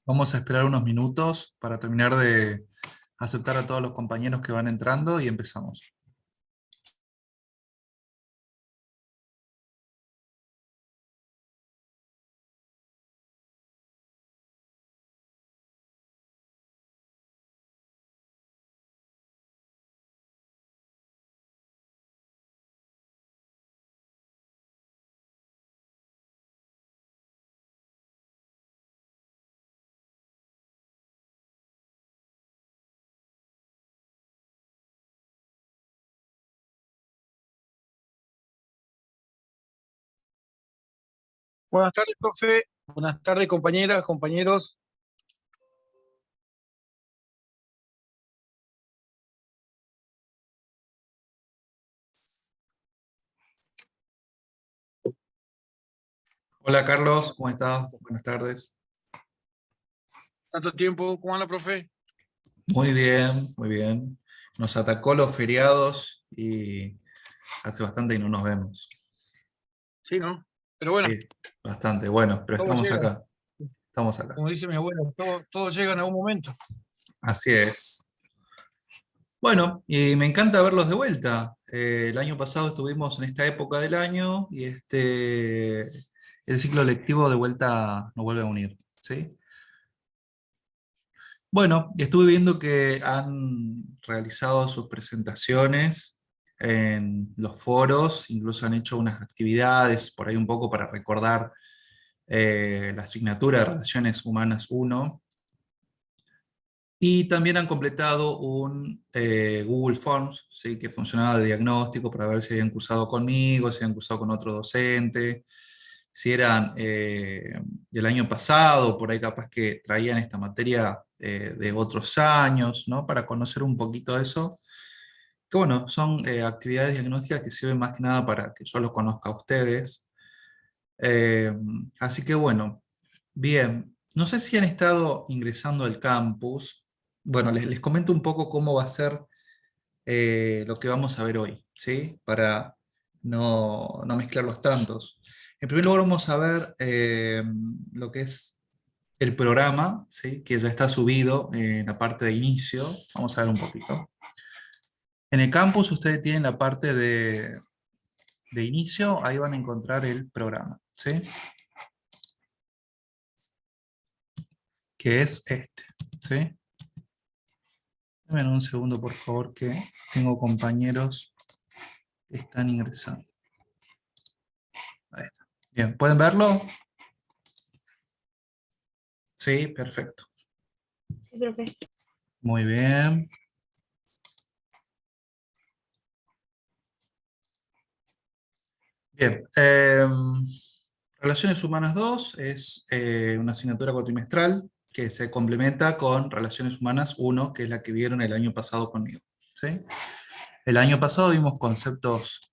Vamos a esperar unos minutos para terminar de aceptar a todos los compañeros que van entrando y empezamos. Buenas tardes, profe. Buenas tardes, compañeras, compañeros. Hola Carlos, ¿cómo estás? Buenas tardes. Tanto tiempo. ¿Cómo anda, profe? Muy bien, muy bien. Nos atacó los feriados y hace bastante y no nos vemos. Sí, ¿no? Pero bueno, Sí, bastante, bueno, pero todo estamos llega. acá, estamos acá. Como dice mi abuela, todo llega en algún momento. Así es. Bueno, y me encanta verlos de vuelta. El año pasado estuvimos en esta época del año y el ciclo lectivo de vuelta nos vuelve a unir, ¿sí? Bueno, estuve viendo que han realizado sus presentaciones en los foros, incluso han hecho unas actividades por ahí un poco para recordar la asignatura de Relaciones Humanas 1, y también han completado un Google Forms, ¿sí? Que funcionaba de diagnóstico para ver si habían cursado conmigo, si habían cursado con otro docente, si eran del año pasado, por ahí capaz que traían esta materia de otros años, ¿no? Para conocer un poquito de eso. Que bueno, son actividades diagnósticas que sirven más que nada para que yo los conozca a ustedes. Eh, Así que bueno, bien. No sé si han estado ingresando al campus. Bueno, les comento un poco cómo va a ser lo que vamos a ver hoy, ¿sí? Para no mezclar los tantos. En primer lugar vamos a ver lo que es el programa, ¿sí? Que ya está subido en la parte de inicio. Vamos a ver un poquito. En el campus ustedes tienen la parte de inicio, ahí van a encontrar el programa, ¿sí? Que es este, ¿sí? Dame un segundo, por favor, que tengo compañeros que están ingresando. Ahí está. Bien, ¿pueden verlo? Sí, perfecto. Sí, profe. Muy bien. Bien. Relaciones Humanas 2 es una asignatura cuatrimestral que se complementa con Relaciones Humanas 1, que es la que vieron el año pasado conmigo, ¿sí? El año pasado vimos conceptos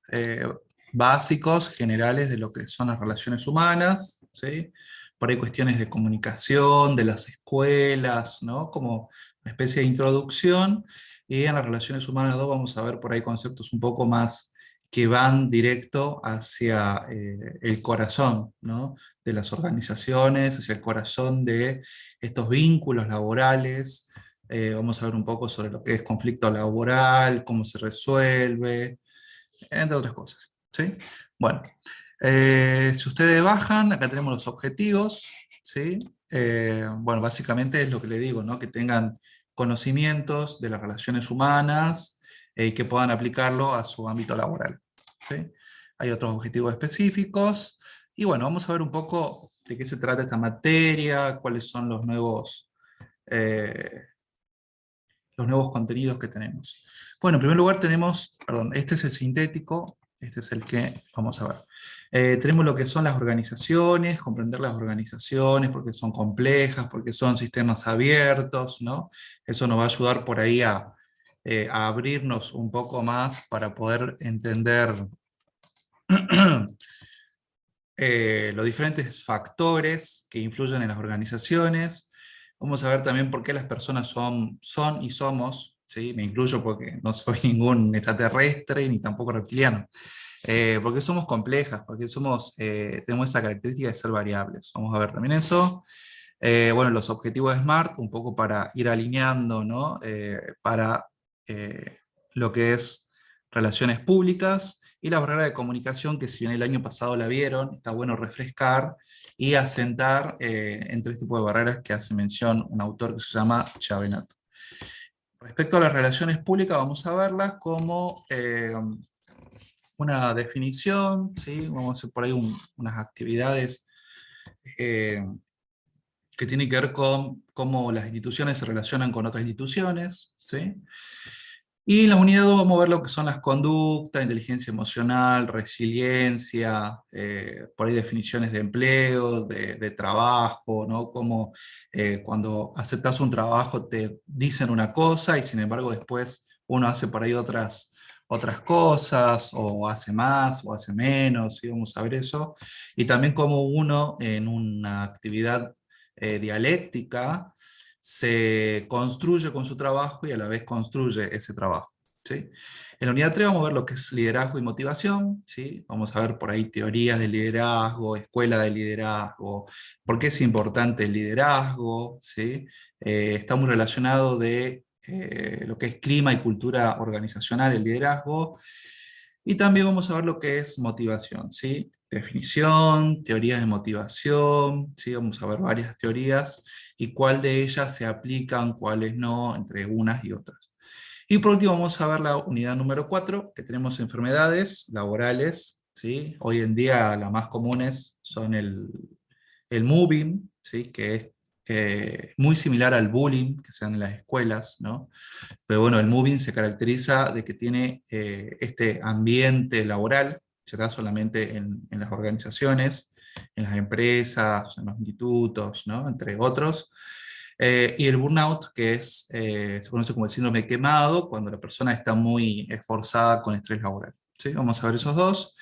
básicos, generales de lo que son las relaciones humanas, ¿sí? Por ahí cuestiones de comunicación, de las escuelas, ¿no? Como una especie de introducción. Y en las relaciones humanas 2 vamos a ver por ahí conceptos un poco más que van directo hacia el corazón, ¿no? De las organizaciones, hacia el corazón de estos vínculos laborales. Vamos a ver un poco sobre lo que es conflicto laboral, cómo se resuelve, entre otras cosas, ¿sí? Bueno, si ustedes bajan, acá tenemos los objetivos, ¿sí? Bueno, básicamente es lo que le digo, ¿no? Que tengan conocimientos de las relaciones humanas y que puedan aplicarlo a su ámbito laboral, ¿sí? Hay otros objetivos específicos, y bueno, vamos a ver un poco de qué se trata esta materia, cuáles son eh, los nuevos contenidos que tenemos. Bueno, en primer lugar tenemos, perdón, este es el sintético, este es el que vamos a ver. Tenemos lo que son las organizaciones, comprender las organizaciones, porque son complejas, porque son sistemas abiertos, ¿no? Eso nos va a ayudar por ahí a abrirnos un poco más para poder entender los diferentes factores que influyen en las organizaciones. Vamos a ver también por qué las personas son y somos, ¿sí? Me incluyo porque no soy ningún extraterrestre ni tampoco reptiliano. Porque somos complejas, porque tenemos esa característica de ser variables. Vamos a ver también eso. Bueno, los objetivos de SMART, un poco para ir alineando, ¿no? Para lo que es relaciones públicas y la barrera de comunicación, que si bien el año pasado la vieron, está bueno refrescar y asentar en tres tipos de barreras que hace mención un autor que se llama Chavenato. Respecto a las relaciones públicas, vamos a verlas como una definición, ¿sí? Vamos a hacer por ahí unas actividades eh, que tienen que ver con cómo las instituciones se relacionan con otras instituciones, ¿sí? Y en la unidad 2 vamos a ver lo que son las conductas, inteligencia emocional, resiliencia, por ahí definiciones de empleo, de trabajo, ¿no? Como cuando aceptas un trabajo te dicen una cosa y sin embargo después uno hace por ahí otras cosas, o hace más, o hace menos, y vamos a ver eso. Y también como uno en una actividad dialéctica, se construye con su trabajo y a la vez construye ese trabajo, ¿sí? En la unidad 3 vamos a ver lo que es liderazgo y motivación, ¿sí? Vamos a ver por ahí teorías de liderazgo, escuela de liderazgo, por qué es importante el liderazgo, ¿sí? Está muy relacionado de lo que es clima y cultura organizacional, el liderazgo, y también vamos a ver lo que es motivación, ¿sí? Definición, teorías de motivación, ¿sí? Vamos a ver varias teorías y cuál de ellas se aplican, cuáles no, entre unas y otras. Y por último vamos a ver la unidad número 4, que tenemos enfermedades laborales, ¿sí? Hoy en día las más comunes son el moving, ¿sí? Que es muy similar al bullying que se dan en las escuelas, ¿no? Pero bueno, el moving se caracteriza de que tiene este ambiente laboral, se da solamente en las organizaciones, en las empresas, en los institutos, ¿no? Entre otros. Y el burnout, que se conoce como el síndrome quemado, cuando la persona está muy esforzada con estrés laboral, ¿sí? Vamos a ver esos dos.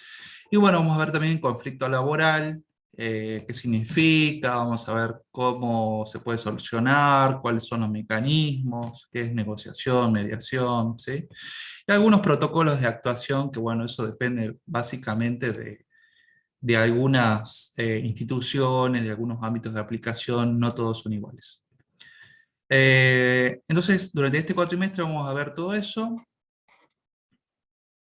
Y bueno, vamos a ver también conflicto laboral, qué significa, vamos a ver cómo se puede solucionar, cuáles son los mecanismos, qué es negociación, mediación, ¿sí? Y algunos protocolos de actuación, que bueno, eso depende básicamente de algunas instituciones, de algunos ámbitos de aplicación, no todos son iguales. Entonces, durante este cuatrimestre vamos a ver todo eso.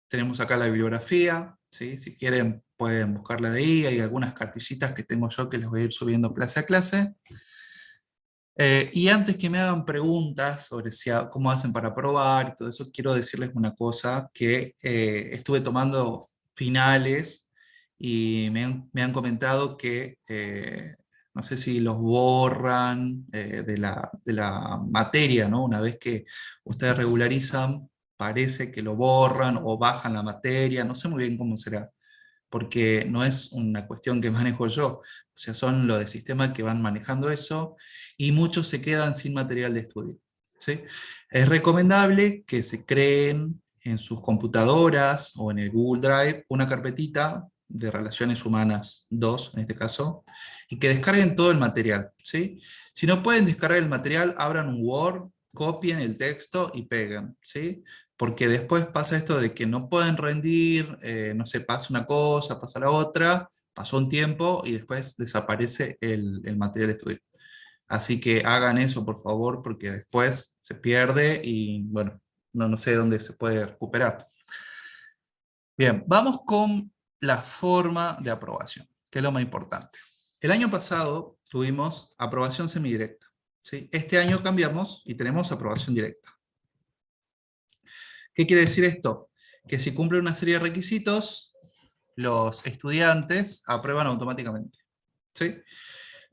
Tenemos acá la bibliografía, ¿sí? Si quieren pueden buscarla de ahí, hay algunas cartillitas que tengo yo que les voy a ir subiendo clase a clase. Y antes que me hagan preguntas sobre cómo hacen para probar y todo eso, quiero decirles una cosa, que estuve tomando finales y me han comentado que no sé si los borran de la materia, ¿no? Una vez que ustedes regularizan, parece que lo borran o bajan la materia, no sé muy bien cómo será, porque no es una cuestión que manejo yo, o sea, son los de sistema que van manejando eso, y muchos se quedan sin material de estudio, ¿sí? Es recomendable que se creen en sus computadoras o en el Google Drive una carpetita de Relaciones Humanas 2, en este caso, y que descarguen todo el material, ¿sí? Si no pueden descargar el material, abran un Word, copien el texto y peguen, ¿sí? Porque después pasa esto de que no pueden rendir, no sé, pasa una cosa, pasa la otra, pasó un tiempo y después desaparece el material de estudio. Así que hagan eso, por favor, porque después se pierde y, bueno, no sé dónde se puede recuperar. Bien, vamos con la forma de aprobación, que es lo más importante. El año pasado tuvimos aprobación semidirecta, ¿sí? Este año cambiamos y tenemos aprobación directa. ¿Qué quiere decir esto? Que si cumplen una serie de requisitos, los estudiantes aprueban automáticamente, ¿sí?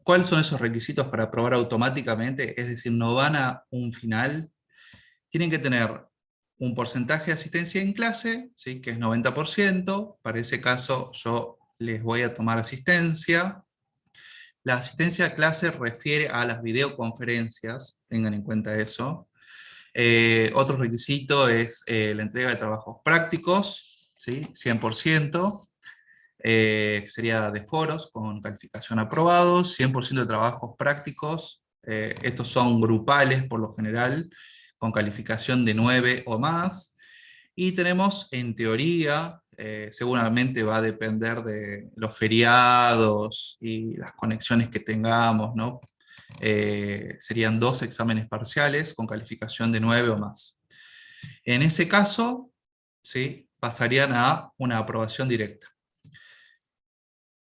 ¿Cuáles son esos requisitos para aprobar automáticamente? Es decir, no van a un final. Tienen que tener un porcentaje de asistencia en clase, ¿sí? Que es 90%. Para ese caso yo les voy a tomar asistencia. La asistencia a clase refiere a las videoconferencias, tengan en cuenta eso. Otro requisito es la entrega de trabajos prácticos, ¿sí? 100%, que sería de foros con calificación aprobados, 100% de trabajos prácticos, estos son grupales por lo general, con calificación de 9 o más, y tenemos en teoría, seguramente va a depender de los feriados y las conexiones que tengamos, ¿no? serían 2 exámenes parciales con calificación de 9 o más. En ese caso, ¿sí?, pasarían a una aprobación directa.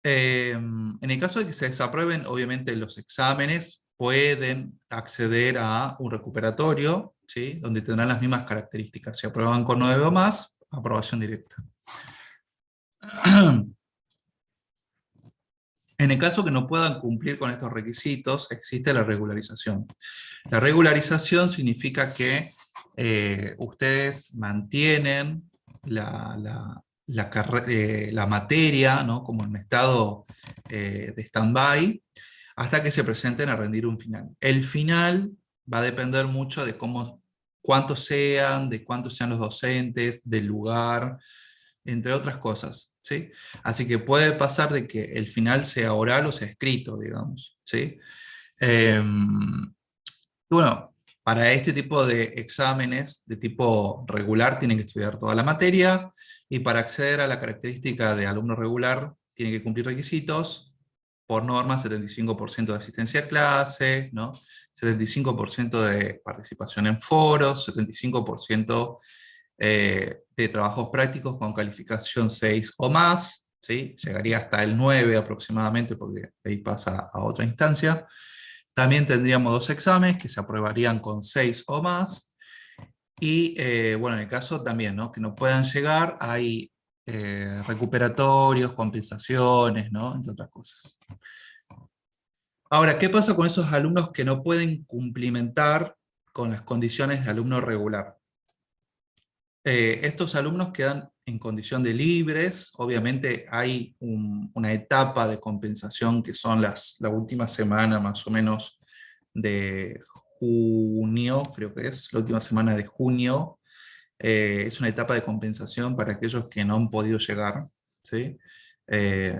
En el caso de que se desaprueben, obviamente los exámenes pueden acceder a un recuperatorio, ¿sí?, donde tendrán las mismas características. Si aprueban con 9 o más, aprobación directa. En el caso que no puedan cumplir con estos requisitos, existe la regularización. La regularización significa que ustedes mantienen la materia, ¿no?, como en estado de stand-by, hasta que se presenten a rendir un final. El final va a depender mucho de cuántos sean, de cuántos sean los docentes, del lugar, entre otras cosas, ¿sí? Así que puede pasar de que el final sea oral o sea escrito, digamos, ¿sí? Bueno, para este tipo de exámenes de tipo regular tienen que estudiar toda la materia, y para acceder a la característica de alumno regular tienen que cumplir requisitos, por norma 75% de asistencia a clase, ¿no?, 75% de participación en foros, 75% de trabajos prácticos con calificación 6 o más, ¿sí?, llegaría hasta el 9 aproximadamente, porque de ahí pasa a otra instancia. También tendríamos 2 exámenes que se aprobarían con 6 o más, y bueno, en el caso también, ¿no?, que no puedan llegar, hay recuperatorios, compensaciones, ¿no?, entre otras cosas. Ahora, ¿qué pasa con esos alumnos que no pueden cumplimentar con las condiciones de alumno regular? Estos alumnos quedan en condición de libres. Obviamente hay una etapa de compensación que son la última semana más o menos de junio, creo que es la última semana de junio. Es una etapa de compensación para aquellos que no han podido llegar, ¿sí? Eh,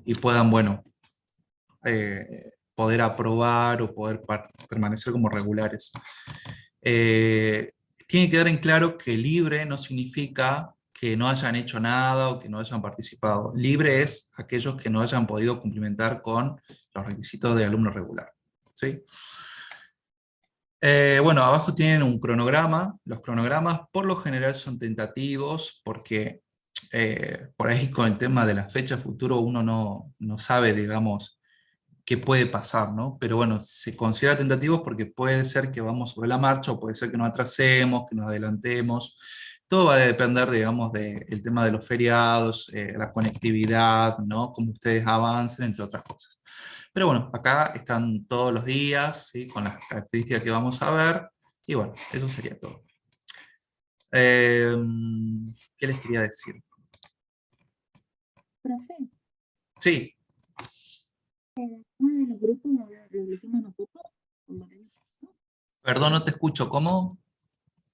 y puedan, bueno, poder aprobar o poder permanecer como regulares. Tiene que quedar en claro que libre no significa que no hayan hecho nada o que no hayan participado. Libre es aquellos que no hayan podido cumplimentar con los requisitos de alumno regular, ¿sí? Bueno, abajo tienen un cronograma. Los cronogramas por lo general son tentativos porque por ahí con el tema de la fecha futuro uno no sabe, digamos, qué puede pasar, ¿no? Pero bueno, se considera tentativos porque puede ser que vamos sobre la marcha, o puede ser que nos atrasemos, que nos adelantemos. Todo va a depender, digamos, del tema de los feriados, la conectividad, ¿no?, cómo ustedes avancen, entre otras cosas. Pero bueno, acá están todos los días, ¿sí?, con las características que vamos a ver, y bueno, eso sería todo. Eh, ¿Qué les quería decir? Profe, Sí. uno de los grupos lo elegimos nosotros. Perdón, no te escucho, ¿cómo?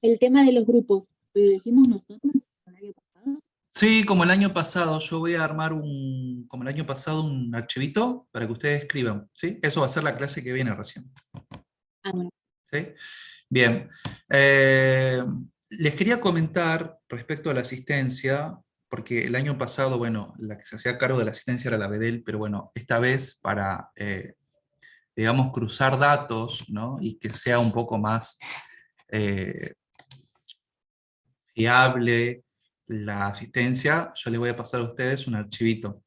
El tema de los grupos, ¿lo elegimos nosotros el año pasado? Sí, como el año pasado, yo voy a armar como el año pasado, un archivito para que ustedes escriban, ¿sí? Eso va a ser la clase que viene recién, Ah, bueno. ¿sí? Bien. Les quería comentar respecto a la asistencia, porque el año pasado, bueno, la que se hacía cargo de la asistencia era la BEDEL, pero bueno, esta vez para, digamos, cruzar datos, ¿no?, y que sea un poco más fiable la asistencia, yo les voy a pasar a ustedes un archivito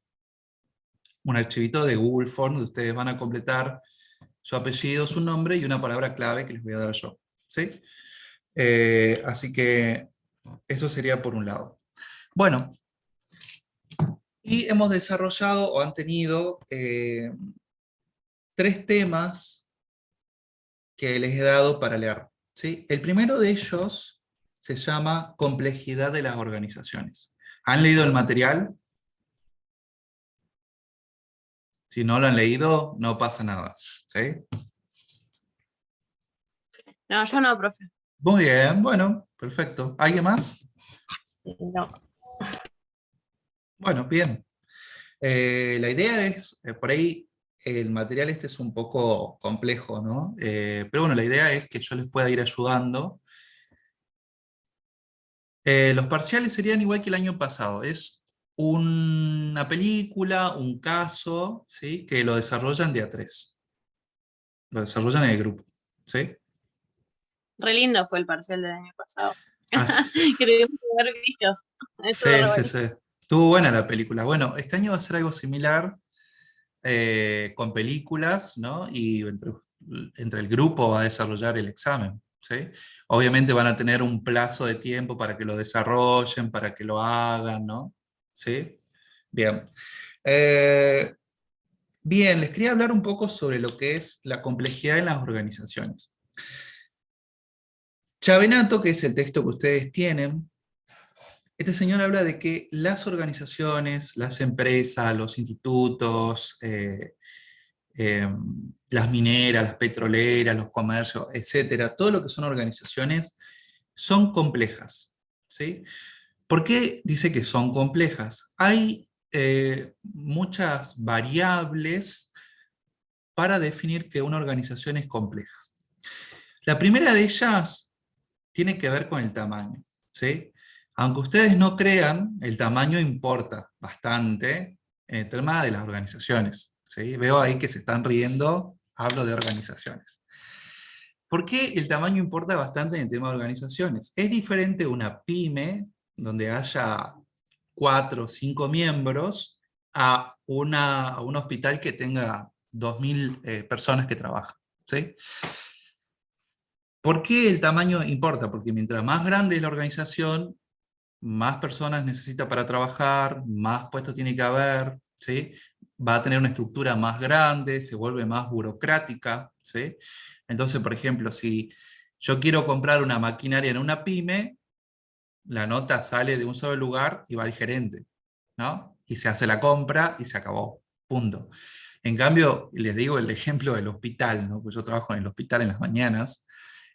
de Google Form, donde ustedes van a completar su apellido, su nombre y una palabra clave que les voy a dar yo, ¿sí? Así que eso sería por un lado. Bueno, y hemos desarrollado o han tenido 3 temas que les he dado para leer, ¿sí? El primero de ellos se llama complejidad de las organizaciones. ¿Han leído el material? Si no lo han leído, no pasa nada, ¿sí? No, yo no, profe. Muy bien, bueno, perfecto. ¿Alguien más? No. Bueno, bien. La idea es, por ahí el material este es un poco complejo, ¿no? Pero bueno, la idea es que yo les pueda ir ayudando. Los parciales serían igual que el año pasado. Es una película, un caso, ¿sí?, que lo desarrollan de a 3. lo desarrollan en el grupo. ¿Sí? Re lindo fue el parcial del año pasado. Así- Que debimos haber visto. Estuvo sí, re sí, bueno. sí. Estuvo buena la película. Bueno, este año va a ser algo similar con películas, ¿no? Y entre el grupo va a desarrollar el examen, ¿sí? Obviamente van a tener un plazo de tiempo para que lo desarrollen, para que lo hagan, ¿no? ¿Sí? Bien. Eh, bien, les quería hablar un poco sobre lo que es la complejidad en las organizaciones. Chavenato, que es el texto que ustedes tienen, este señor habla de que las organizaciones, las empresas, los institutos, eh, las mineras, las petroleras, los comercios, etcétera, todo lo que son organizaciones, son complejas. ¿Sí? ¿Por qué dice que son complejas? Hay muchas variables para definir que una organización es compleja. La primera de ellas tiene que ver con el tamaño. ¿Sí? Aunque ustedes no crean, el tamaño importa bastante en el tema de las organizaciones. ¿Sí? Veo ahí que se están riendo, hablo de organizaciones. ¿Por qué el tamaño importa bastante en el tema de organizaciones? Es diferente una pyme, donde haya 4 o 5 miembros, a un hospital que tenga 2.000 personas que trabajan. ¿Sí? ¿Por qué el tamaño importa? Porque mientras más grande es la organización, más personas necesita para trabajar, más puestos tiene que haber, ¿sí? Va a tener una estructura más grande, se vuelve más burocrática, ¿sí? Entonces, por ejemplo, si yo quiero comprar una maquinaria en una pyme, la nota sale de un solo lugar y va al gerente, ¿no? Y se hace la compra y se acabó, punto. En cambio, les digo el ejemplo del hospital, ¿no? Pues yo trabajo en el hospital en las mañanas.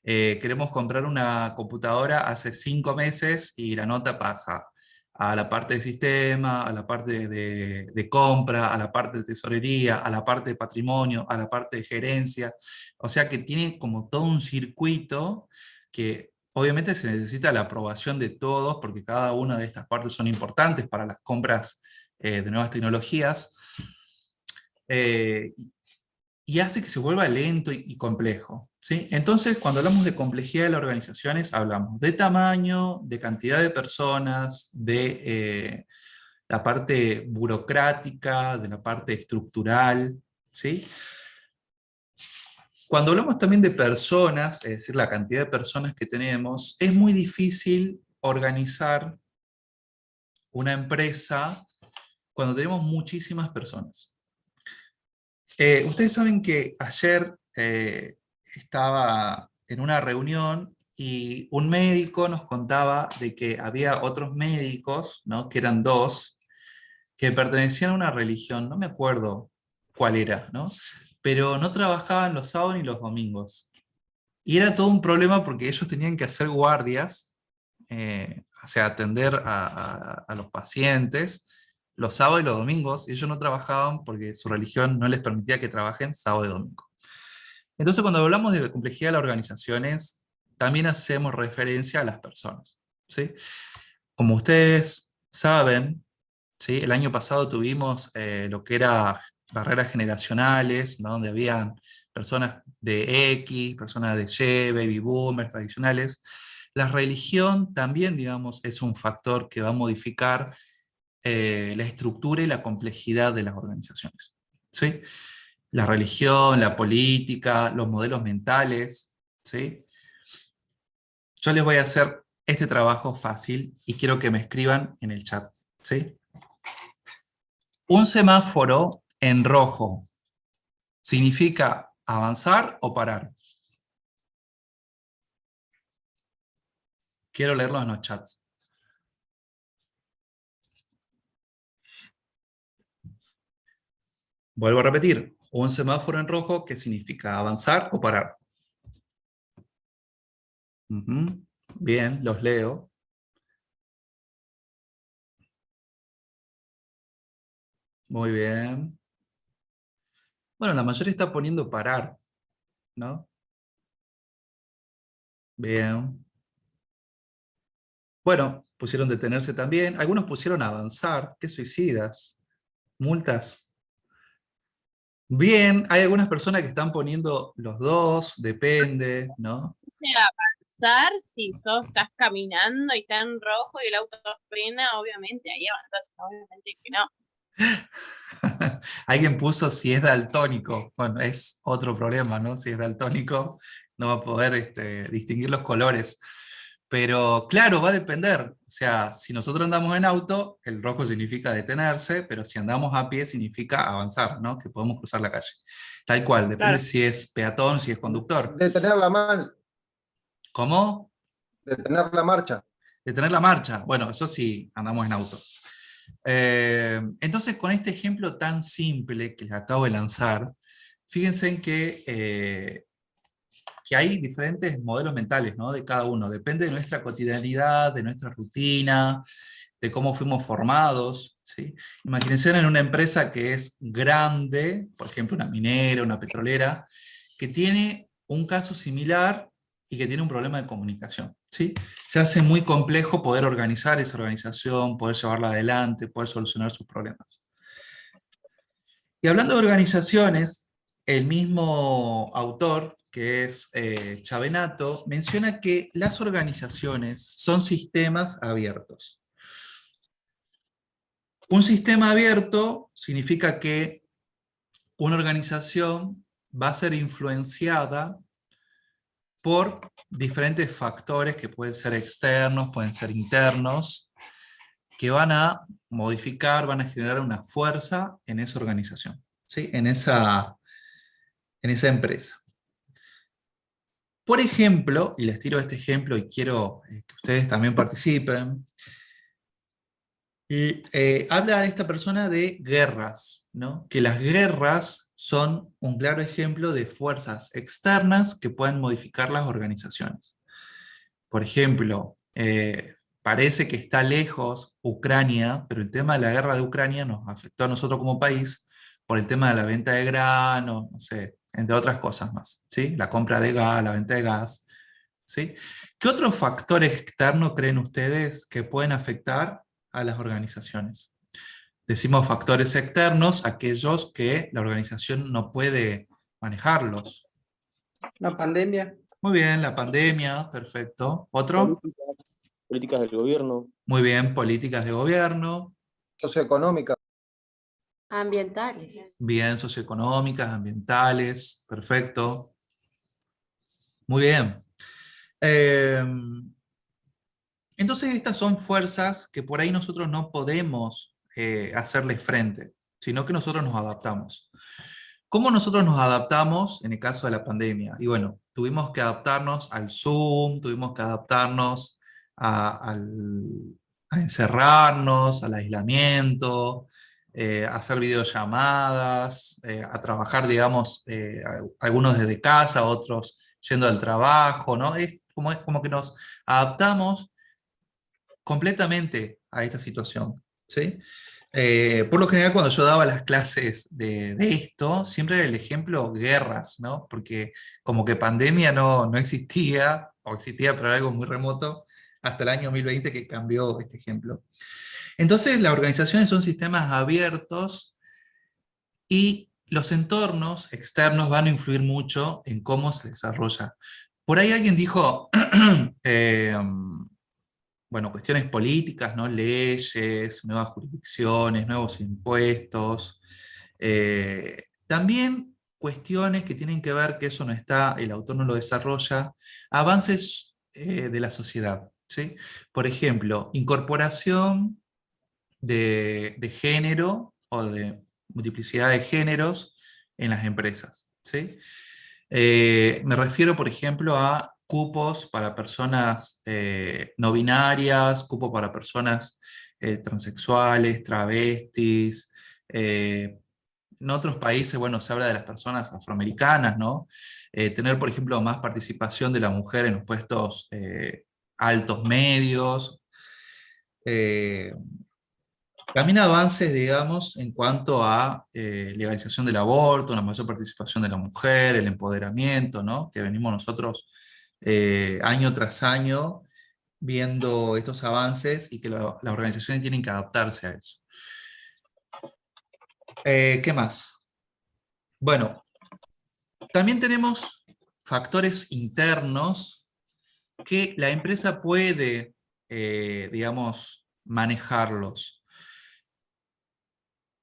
Queremos comprar una computadora hace 5 meses y la nota pasa a la parte de sistema, a la parte de compra, a la parte de tesorería, a la parte de patrimonio, a la parte de gerencia. O sea que tiene como todo un circuito que obviamente se necesita la aprobación de todos, porque cada una de estas partes son importantes para las compras de nuevas tecnologías. Eh, y hace que se vuelva lento y complejo. ¿Sí? Entonces, cuando hablamos de complejidad de las organizaciones, hablamos de tamaño, de cantidad de personas, de la parte burocrática, de la parte estructural. ¿Sí? Cuando hablamos también de personas, es decir, la cantidad de personas que tenemos, es muy difícil organizar una empresa cuando tenemos muchísimas personas. Ustedes saben que ayer estaba en una reunión y un médico nos contaba de que había otros médicos, ¿no? Que eran dos, que pertenecían a una religión, no me acuerdo cuál era, ¿no? Pero no trabajaban los sábados ni los domingos. Y era todo un problema porque ellos tenían que hacer guardias, o sea, atender a los pacientes los sábados y los domingos, y ellos no trabajaban porque su religión no les permitía que trabajen sábado y domingo. Entonces, cuando hablamos de la complejidad de las organizaciones, también hacemos referencia a las personas. ¿Sí? Como ustedes saben, ¿sí? El año pasado tuvimos lo que era barreras generacionales, ¿no? Donde habían personas de X, personas de Y, baby boomers, tradicionales. La religión también, digamos, es un factor que va a modificar la estructura y la complejidad de las organizaciones. ¿Sí? La religión, la política, los modelos mentales. ¿Sí? Yo les voy a hacer este trabajo fácil y quiero que me escriban en el chat. ¿Sí? Un semáforo en rojo significa avanzar o parar. Quiero leerlo en los chats. Vuelvo a repetir. Un semáforo en rojo que significa avanzar o parar. Ujú. Bien, los leo. Muy bien. Bueno, la mayoría está poniendo parar, ¿no? Bien. Bueno, pusieron detenerse también. Algunos pusieron avanzar. ¿Qué suicidas? Multas. Bien, hay algunas personas que están poniendo los dos, depende, ¿no? Avanzar, si estás caminando y está en rojo y el auto frena, obviamente ahí avanzás, obviamente que no. Alguien puso si es daltónico. Bueno, es otro problema, ¿no? Si es daltónico, no va a poder distinguir los colores. Pero claro, va a depender. O sea, si nosotros andamos en auto, el rojo significa detenerse, pero si andamos a pie significa avanzar, ¿no? Que podemos cruzar la calle. Tal cual, depende Claro. si es peatón, si es conductor. Detener la man, ¿Cómo? detener la marcha. Detener la marcha. Bueno, eso sí, andamos en auto. Entonces, con este ejemplo tan simple que les acabo de lanzar, fíjense en que hay diferentes modelos mentales, ¿no? De cada uno. Depende de nuestra cotidianidad, de nuestra rutina, de cómo fuimos formados, ¿sí? Imagínense en una empresa que es grande, por ejemplo, una minera, una petrolera, que tiene un caso similar y que tiene un problema de comunicación, ¿sí? Se hace muy complejo poder organizar esa organización, poder llevarla adelante, poder solucionar sus problemas. Y hablando de organizaciones, el mismo autor, que es Chavenato, menciona que las organizaciones son sistemas abiertos. Un sistema abierto significa que una organización va a ser influenciada por diferentes factores que pueden ser externos, pueden ser internos, que van a modificar, van a generar una fuerza en esa organización, ¿sí? En esa empresa. Por ejemplo, y les tiro este ejemplo y quiero que ustedes también participen, y habla esta persona de guerras, ¿no? Que las guerras son un claro ejemplo de fuerzas externas que pueden modificar las organizaciones. Por ejemplo, parece que está lejos Ucrania, pero el tema de la guerra de Ucrania nos afectó a nosotros como país por el tema de la venta de granos, no sé, entre otras cosas más, ¿sí? La compra de gas, la venta de gas, ¿sí? ¿Qué otros factores externos creen ustedes que pueden afectar a las organizaciones? Decimos factores externos, aquellos que la organización no puede manejarlos. La pandemia, Muy bien, la pandemia, perfecto. ¿Otro? Políticas del gobierno. Muy bien, políticas de gobierno. Socioeconómica. Ambientales. Bien, socioeconómicas, ambientales, perfecto. Muy bien. Eh, entonces estas son fuerzas que por ahí nosotros no podemos hacerles frente, sino que nosotros nos adaptamos. ¿Cómo nosotros nos adaptamos en el caso de la pandemia? Y bueno, tuvimos que adaptarnos al Zoom, tuvimos que adaptarnos a encerrarnos, al aislamiento, a hacer videollamadas, a trabajar, digamos, algunos desde casa, otros yendo al trabajo, ¿no? Es como que nos adaptamos completamente a esta situación, ¿sí? Por lo general, cuando yo daba las clases de esto, siempre era el ejemplo guerras, ¿no? Porque como que pandemia no existía, o existía, pero era algo muy remoto, hasta el año 2020 que cambió este ejemplo. Entonces, las organizaciones son sistemas abiertos y los entornos externos van a influir mucho en cómo se desarrolla. Por ahí alguien dijo, bueno, cuestiones políticas, ¿no? Leyes, nuevas jurisdicciones, nuevos impuestos. También cuestiones que tienen que ver, que eso no está, el autor no lo desarrolla, avances de la sociedad, ¿sí? Por ejemplo, incorporación de género o de multiplicidad de géneros en las empresas, ¿sí? Me refiero, por ejemplo, a cupos para personas no binarias, cupos para personas transexuales, travestis. En otros países, bueno, se habla de las personas afroamericanas, ¿no? Tener, por ejemplo, más participación de la mujer en los puestos altos medios. Eh, También avances, digamos, en cuanto a legalización del aborto, una mayor participación de la mujer, el empoderamiento, ¿no? Que venimos nosotros año tras año viendo estos avances y que las organizaciones tienen que adaptarse a eso. ¿Qué más? Bueno, también tenemos factores internos que la empresa puede, digamos, manejarlos.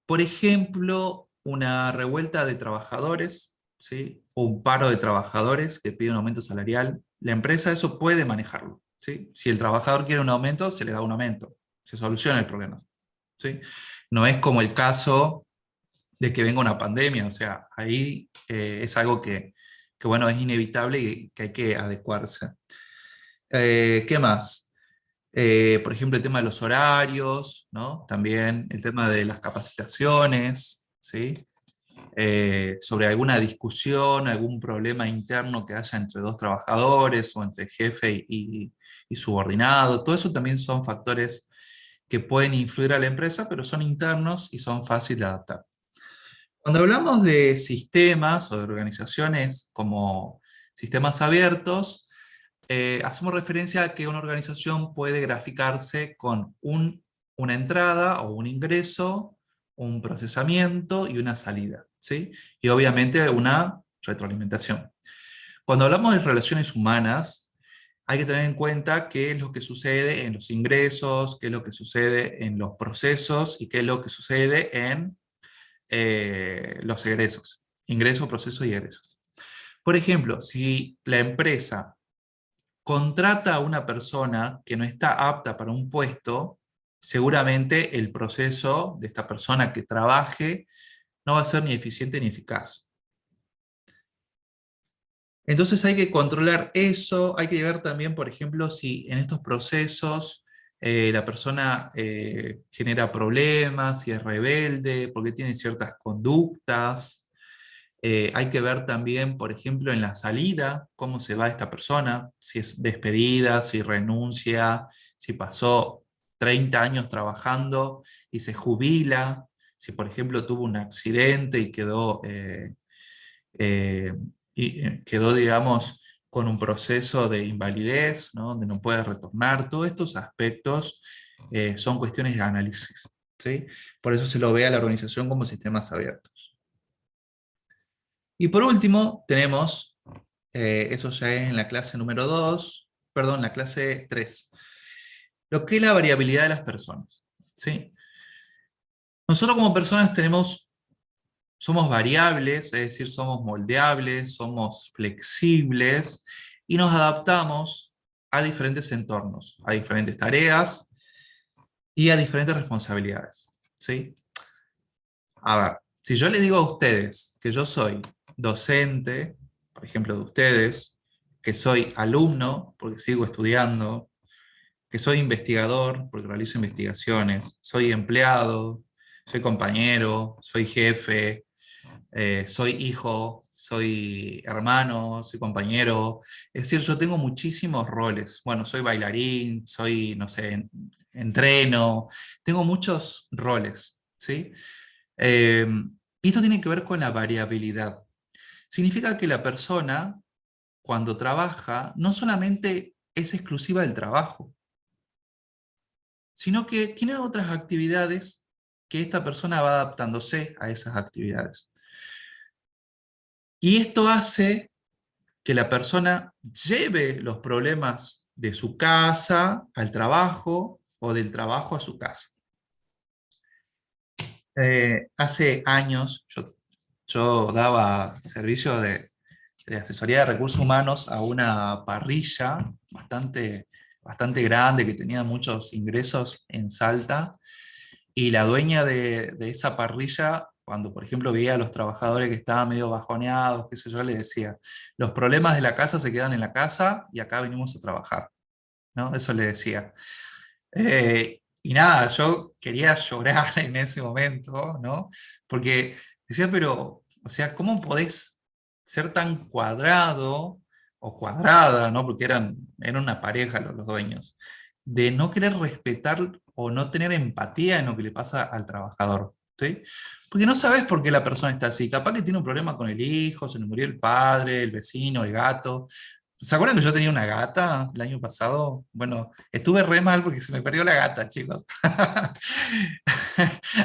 Por ejemplo, una revuelta de trabajadores, ¿sí? O un paro de trabajadores que pide un aumento salarial. La empresa eso puede manejarlo, ¿sí? Si el trabajador quiere un aumento, se le da un aumento. Se soluciona el problema, ¿sí? No es como el caso de que venga una pandemia, o sea, ahí es algo que, bueno, es inevitable y que hay que adecuarse. ¿Qué más? Por ejemplo, el tema de los horarios, ¿no? También el tema de las capacitaciones, ¿sí? Sobre alguna discusión, algún problema interno que haya entre dos trabajadores o entre jefe y subordinado. Todo eso también son factores que pueden influir a la empresa, pero son internos y son fáciles de adaptar. Cuando hablamos de sistemas o de organizaciones como sistemas abiertos, hacemos referencia a que una organización puede graficarse con una entrada o un ingreso, un procesamiento y una salida, ¿sí? Y obviamente una retroalimentación. Cuando hablamos de relaciones humanas, hay que tener en cuenta qué es lo que sucede en los ingresos, qué es lo que sucede en los procesos y qué es lo que sucede en los egresos. Ingresos, procesos y egresos. Por ejemplo, si la empresa contrata a una persona que no está apta para un puesto, seguramente el proceso de esta persona que trabaje no va a ser ni eficiente ni eficaz. Entonces hay que controlar eso, hay que ver también, por ejemplo, si en estos procesos la persona genera problemas, si es rebelde, porque tiene ciertas conductas. Hay que ver también, por ejemplo, en la salida, cómo se va esta persona, si es despedida, si renuncia, si pasó 30 años trabajando y se jubila, si por ejemplo tuvo un accidente y quedó, digamos, con un proceso de invalidez, ¿no? Donde no puede retornar. Todos estos aspectos son cuestiones de análisis, ¿sí? Por eso se lo ve a la organización como sistemas abiertos. Y por último, tenemos, eso ya es en la clase número 2, perdón, la clase 3, lo que es la variabilidad de las personas, ¿sí? Nosotros como personas somos variables, es decir, somos moldeables, somos flexibles, y nos adaptamos a diferentes entornos, a diferentes tareas y a diferentes responsabilidades, ¿sí? A ver, si yo les digo a ustedes que yo soy docente, por ejemplo de ustedes, que soy alumno, porque sigo estudiando, que soy investigador, porque realizo investigaciones, soy empleado, soy compañero, soy jefe, soy hijo, soy hermano, soy compañero, es decir, yo tengo muchísimos roles. Bueno, soy bailarín, soy, no sé, entreno, tengo muchos roles, ¿sí? Y esto tiene que ver con la variabilidad. Significa que la persona, cuando trabaja, no solamente es exclusiva del trabajo, sino que tiene otras actividades que esta persona va adaptándose a esas actividades. Y esto hace que la persona lleve los problemas de su casa al trabajo o del trabajo a su casa. Hace años yo daba servicio de asesoría de recursos humanos a una parrilla bastante grande que tenía muchos ingresos en Salta, y la dueña de esa parrilla, cuando por ejemplo veía a los trabajadores que estaban medio bajoneados, qué sé yo, le decía, los problemas de la casa se quedan en la casa y acá venimos a trabajar, ¿no? Eso le decía. Y nada, yo quería llorar en ese momento, ¿no? Porque decía, pero, o sea, ¿cómo podés ser tan cuadrado o cuadrada, ¿no? Porque eran una pareja los dueños, de no querer respetar o no tener empatía en lo que le pasa al trabajador, ¿sí? Porque no sabes por qué la persona está así. Capaz que tiene un problema con el hijo, se le murió el padre, el vecino, el gato. ¿Se acuerdan que yo tenía una gata el año pasado? Bueno, estuve re mal porque se me perdió la gata, chicos.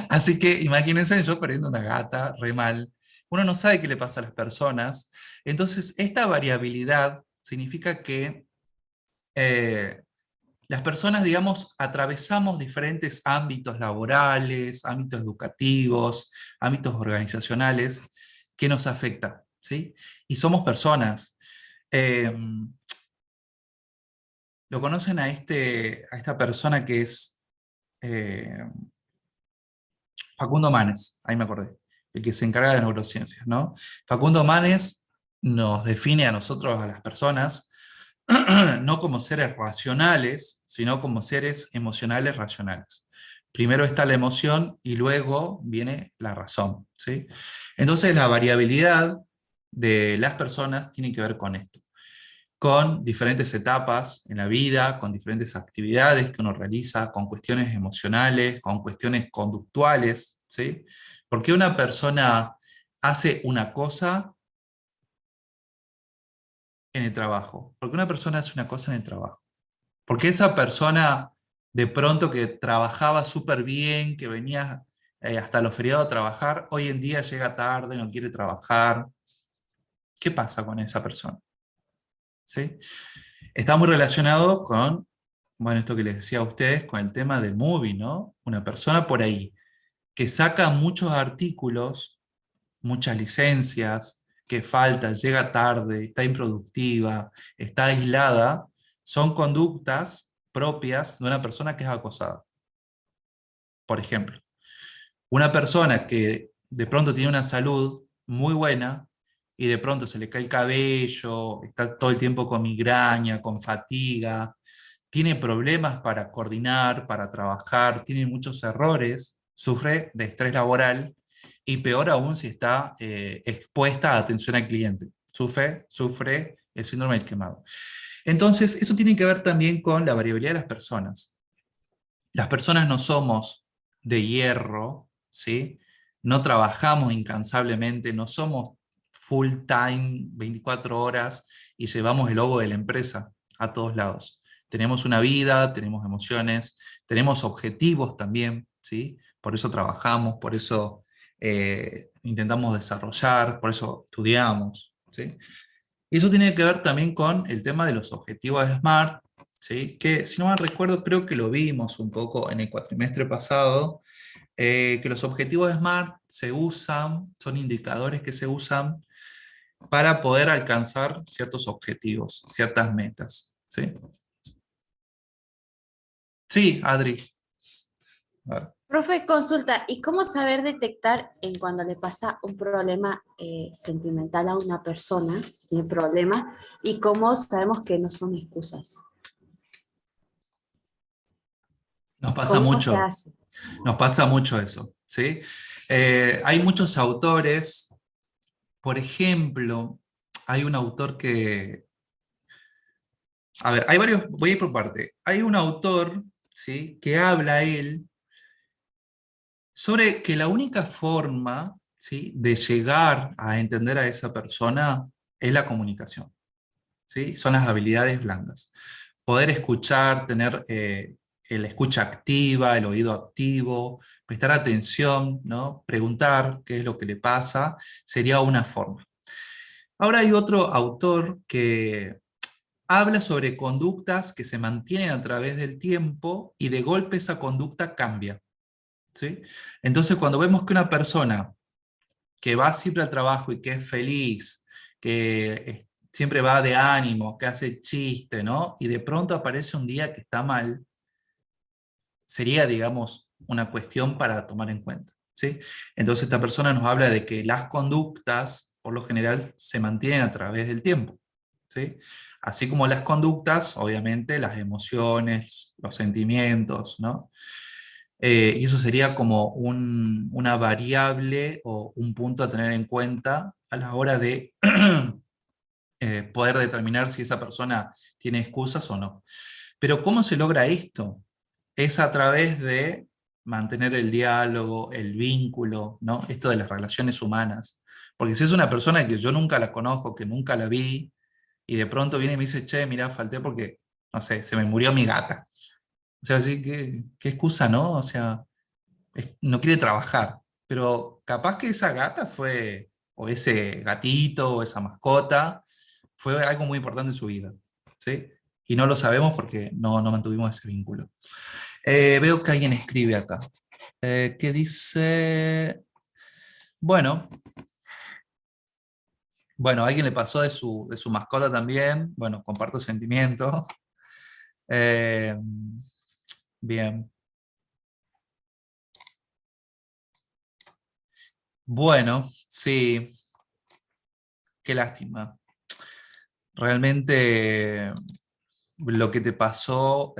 Así que imagínense yo perdiendo una gata re mal. uno no sabe qué le pasa a las personas. Entonces, esta variabilidad significa que las personas, digamos, atravesamos diferentes ámbitos laborales, ámbitos educativos, ámbitos organizacionales que nos afectan, ¿sí? Y somos personas. Eh, ¿Lo conocen a esta persona que es Facundo Manes? Ahí me acordé, el que se encarga de neurociencias, ¿no? Facundo Manes nos define a nosotros, a las personas, no como seres racionales, sino como seres emocionales racionales. Primero está la emoción y luego viene la razón, ¿sí? Entonces la variabilidad de las personas tiene que ver con esto, con diferentes etapas en la vida, con diferentes actividades que uno realiza, con cuestiones emocionales, con cuestiones conductuales, ¿sí? Porque una persona hace una cosa en el trabajo. Porque una persona hace una cosa en el trabajo. Porque esa persona de pronto que trabajaba súper bien, que venía hasta los feriados a trabajar, hoy en día llega tarde, no quiere trabajar. ¿Qué pasa con esa persona? ¿Sí? Está muy relacionado con, bueno, esto que les decía a ustedes, con el tema del movie, ¿no? Una persona por ahí que saca muchos artículos, muchas licencias, que falta, llega tarde, está improductiva, está aislada, son conductas propias de una persona que es acosada. Por ejemplo, una persona que de pronto tiene una salud muy buena y de pronto se le cae el cabello, está todo el tiempo con migraña, con fatiga, tiene problemas para coordinar, para trabajar, tiene muchos errores, sufre de estrés laboral y peor aún si está expuesta a atención al cliente. Sufre el síndrome del quemado. Entonces, eso tiene que ver también con la variabilidad de las personas. Las personas no somos de hierro, ¿sí? No trabajamos incansablemente, no somos full time, 24 horas, y llevamos el logo de la empresa a todos lados. Tenemos una vida, tenemos emociones, tenemos objetivos también, ¿sí? Por eso trabajamos, por eso intentamos desarrollar, por eso estudiamos, ¿sí? Y eso tiene que ver también con el tema de los objetivos de SMART, ¿sí? Que si no mal recuerdo creo que lo vimos un poco en el cuatrimestre pasado, que los objetivos de SMART se usan, son indicadores que se usan para poder alcanzar ciertos objetivos, ciertas metas, ¿sí? Sí, Adri. A ver. Profe, consulta, ¿y cómo saber detectar en cuando le pasa un problema sentimental a una persona, tiene problemas, y cómo sabemos que no son excusas? Nos pasa ¿Cómo mucho. se hace? Nos pasa mucho eso, ¿sí? Hay muchos autores, por ejemplo, hay un autor que... A ver, hay varios, voy a ir por parte. Hay un autor, ¿sí?, que habla él sobre que la única forma, ¿sí?, de llegar a entender a esa persona es la comunicación, ¿sí? Son las habilidades blandas. Poder escuchar, tener el escucha activa, el oído activo, prestar atención, ¿no? Preguntar qué es lo que le pasa, sería una forma. Ahora hay otro autor que habla sobre conductas que se mantienen a través del tiempo y de golpe esa conducta cambia, ¿sí? Entonces cuando vemos que una persona que va siempre al trabajo y que es feliz, que siempre va de ánimo, que hace chiste, ¿no? Y de pronto aparece un día que está mal, sería, digamos, una cuestión para tomar en cuenta, ¿sí? Entonces esta persona nos habla de que las conductas, por lo general, se mantienen a través del tiempo, ¿sí? Así como las conductas, obviamente, las emociones, los sentimientos, ¿no? Y eso sería como una variable o un punto a tener en cuenta a la hora de poder determinar si esa persona tiene excusas o no. Pero ¿cómo se logra esto? Es a través de mantener el diálogo, el vínculo, ¿no? Esto de las relaciones humanas. Porque si es una persona que yo nunca la conozco, que nunca la vi, y de pronto viene y me dice, che, mirá, falté porque, no sé, se me murió mi gata. O sea, sí, qué excusa, ¿no? O sea, no quiere trabajar. Pero capaz que esa gata fue o ese gatito o esa mascota fue algo muy importante en su vida, ¿sí? Y no lo sabemos porque no mantuvimos ese vínculo. Veo que alguien escribe acá. ¿Qué dice? Bueno, a alguien le pasó de su mascota también. Bueno, comparto sentimientos. Bien. Bueno, sí, qué lástima. Realmente lo que te pasó,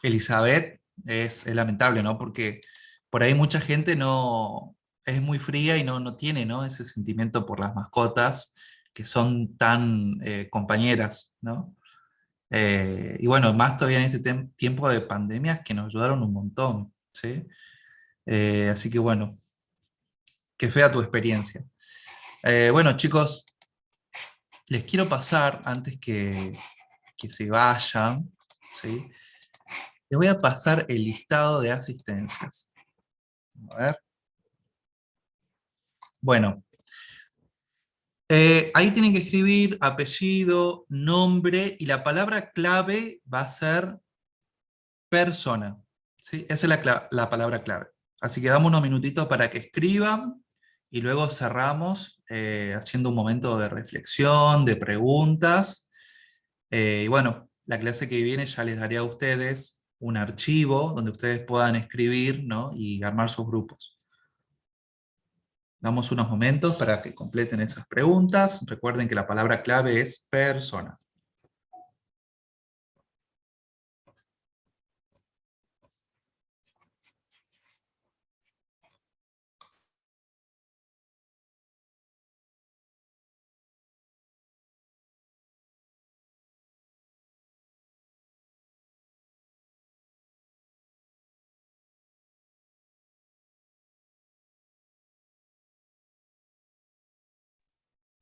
Elizabeth, es lamentable, ¿no? Porque por ahí mucha gente no es muy fría y no tiene, ¿no? Ese sentimiento por las mascotas que son tan compañeras, ¿no? Y bueno, más todavía en este tiempo de pandemias que nos ayudaron un montón, ¿sí? Así que bueno, qué fea tu experiencia. Bueno, chicos, les quiero pasar, antes que se vayan, ¿sí? Les voy a pasar el listado de asistencias. A ver. Bueno, ahí tienen que escribir apellido, nombre, y la palabra clave va a ser persona, ¿sí? Esa es la palabra clave. Así que damos unos minutitos para que escriban, y luego cerramos haciendo un momento de reflexión, de preguntas. Y bueno, la clase que viene ya les daré a ustedes un archivo donde ustedes puedan escribir, ¿no? Y armar sus grupos. Damos unos momentos para que completen esas preguntas. Recuerden que la palabra clave es persona.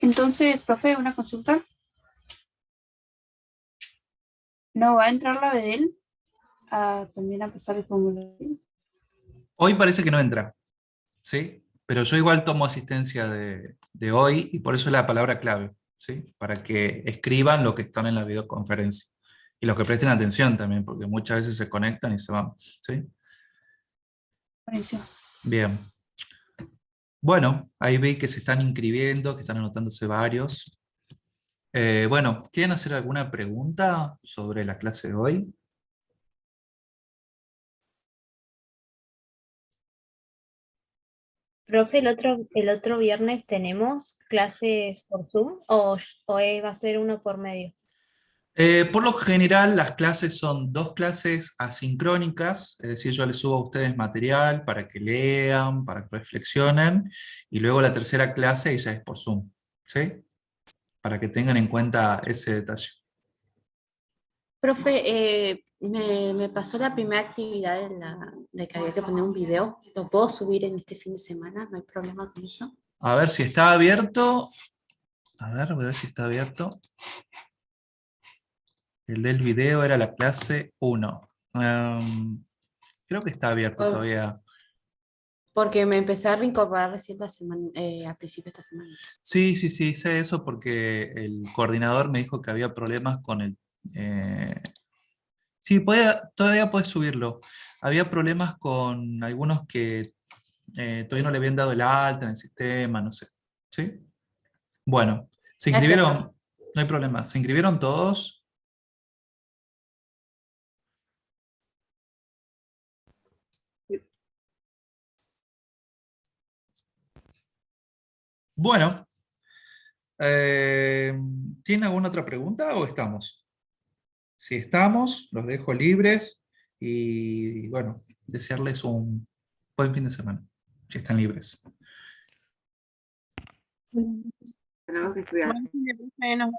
Entonces, profe, una consulta. ¿No va a entrar la Bedel también a pasar el formulario? Hoy parece que no entra, ¿sí? Pero yo igual tomo asistencia de hoy, y por eso es la palabra clave, ¿sí? Para que escriban lo que están en la videoconferencia. Y los que presten atención también, porque muchas veces se conectan y se van, ¿sí? Buenísimo. Bien. Bueno, ahí vi que se están inscribiendo, que están anotándose varios. Bueno, ¿quieren hacer alguna pregunta sobre la clase de hoy? Profe, el otro viernes tenemos clases por Zoom va a ser uno por medio. Por lo general, las clases son 2 clases asincrónicas, es decir, yo les subo a ustedes material para que lean, para que reflexionen, y luego la tercera clase ya es por Zoom, ¿sí? Para que tengan en cuenta ese detalle. Profe, me pasó la primera actividad de que había que poner un video. ¿Lo puedo subir en este fin de semana? ¿No hay problema con eso? A ver si está abierto. A ver, voy a ver si está abierto. El del video era la clase 1. Creo que está abierto todavía. Porque me empecé a reincorporar recién la semana, al principio de esta semana. Sí, sé eso porque el coordinador me dijo que había problemas con el... Sí, todavía puedes subirlo. Había problemas con algunos que todavía no le habían dado el alta en el sistema, no sé. ¿Sí? Bueno, ¿se Gracias, inscribieron? No hay problema. ¿Se inscribieron todos? Bueno, ¿tienen alguna otra pregunta o estamos? Si estamos, los dejo libres y bueno, desearles un buen fin de semana, si están libres. Tenemos que estudiar. Buen fin de semana.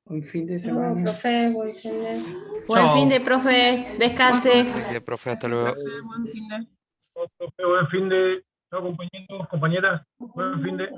Un fin de semana. Profe, buen fin de... Buen Chao. fin de, profe. Descanse. Profe, hasta luego. Buen fin de... Buen fin de, no, compañeros, compañeras, buen fin de.